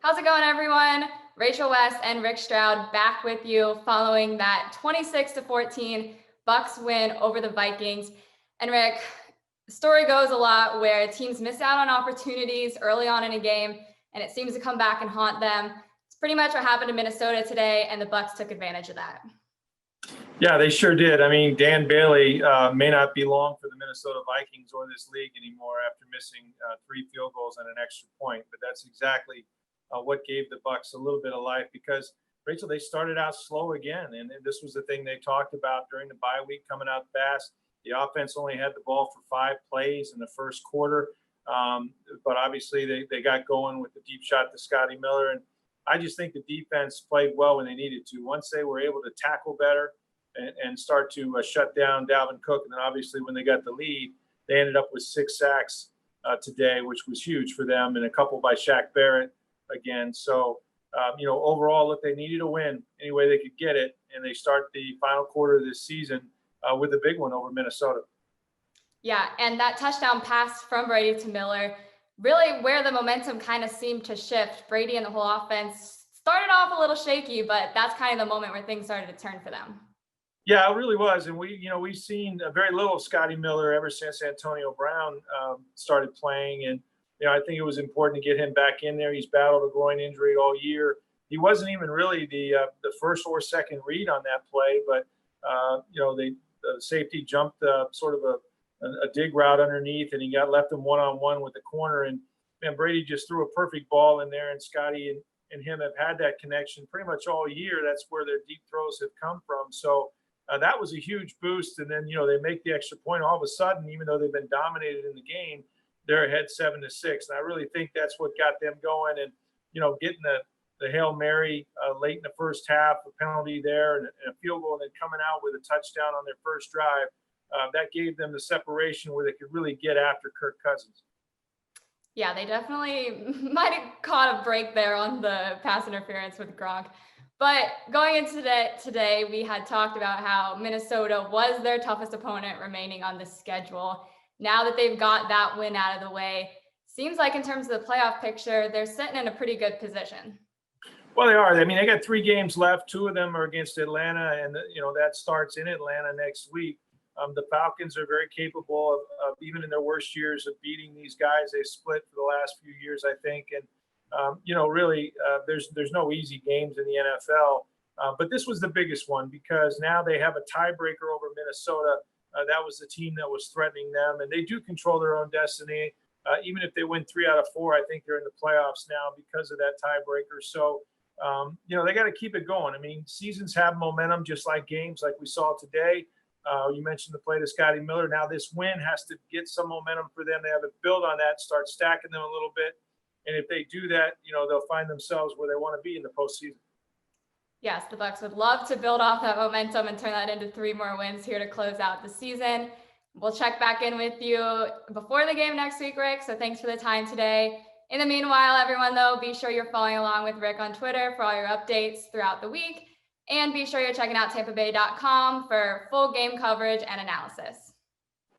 How's it going, everyone? Rachel West and Rick Stroud back with you following that 26-14 Bucs win over the Vikings. And Rick, the story goes a lot where teams miss out on opportunities early on in a game, and it seems to come back and haunt them. It's pretty much what happened to Minnesota today, and the Bucs took advantage of that. Yeah, they sure did. I mean, Dan Bailey may not be long for the Minnesota Vikings or this league anymore after missing 3 field goals and an extra point. But that's exactly what gave the Bucs a little bit of life because, Rachel, they started out slow again. And this was the thing they talked about during the bye week, coming out fast. The offense only had the ball for 5 plays in the first quarter. But obviously they got going with the deep shot to Scotty Miller. And I just think the defense played well when they needed to. Once they were able to tackle better, and start to shut down Dalvin Cook. And then obviously when they got the lead, they ended up with 6 sacks today, which was huge for them, and a couple by Shaq Barrett again. So, overall, look, they needed a win any way they could get it, and they start the final quarter of this season with a big one over Minnesota. Yeah, and that touchdown pass from Brady to Miller, really where the momentum kind of seemed to shift. Brady and the whole offense started off a little shaky, but that's kind of the moment where things started to turn for them. Yeah, it really was, and we've seen very little of Scotty Miller ever since Antonio Brown started playing, and I think it was important to get him back in there. He's battled a groin injury all year. He wasn't even really the first or second read on that play, but the safety jumped sort of a dig route underneath, and he got left him one-on-one with the corner, and Brady just threw a perfect ball in there, and Scotty and him have had that connection pretty much all year. That's where their deep throws have come from. So. That was a huge boost, and then they make the extra point. All of a sudden, even though they've been dominated in the game, they're ahead 7-6. And I really think that's what got them going. And getting the Hail Mary late in the first half, a penalty there, and a field goal, and then coming out with a touchdown on their first drive, that gave them the separation where they could really get after Kirk Cousins. Yeah, they definitely might have caught a break there on the pass interference with Gronk. But going into today, we had talked about how Minnesota was their toughest opponent remaining on the schedule. Now that they've got that win out of the way, seems like in terms of the playoff picture, they're sitting in a pretty good position. Well, they are. I mean, they got 3 games left. 2 of them are against Atlanta, and that starts in Atlanta next week. The Falcons are very capable of even in their worst years of beating these guys. They split for the last few years, I think, and really, there's no easy games in the NFL. But this was the biggest one because now they have a tiebreaker over Minnesota. That was the team that was threatening them, and they do control their own destiny. Even if they win 3 out of 4, I think they're in the playoffs now because of that tiebreaker. So, they got to keep it going. I mean, seasons have momentum just like games like we saw today. You mentioned the play to Scotty Miller. Now this win has to get some momentum for them. They have to build on that, start stacking them a little bit. And if they do that, they'll find themselves where they want to be in the postseason. Yes, the Bucs would love to build off that momentum and turn that into 3 more wins here to close out the season. We'll check back in with you before the game next week, Rick. So thanks for the time today. In the meanwhile, everyone, though, be sure you're following along with Rick on Twitter for all your updates throughout the week. And be sure you're checking out TampaBay.com for full game coverage and analysis.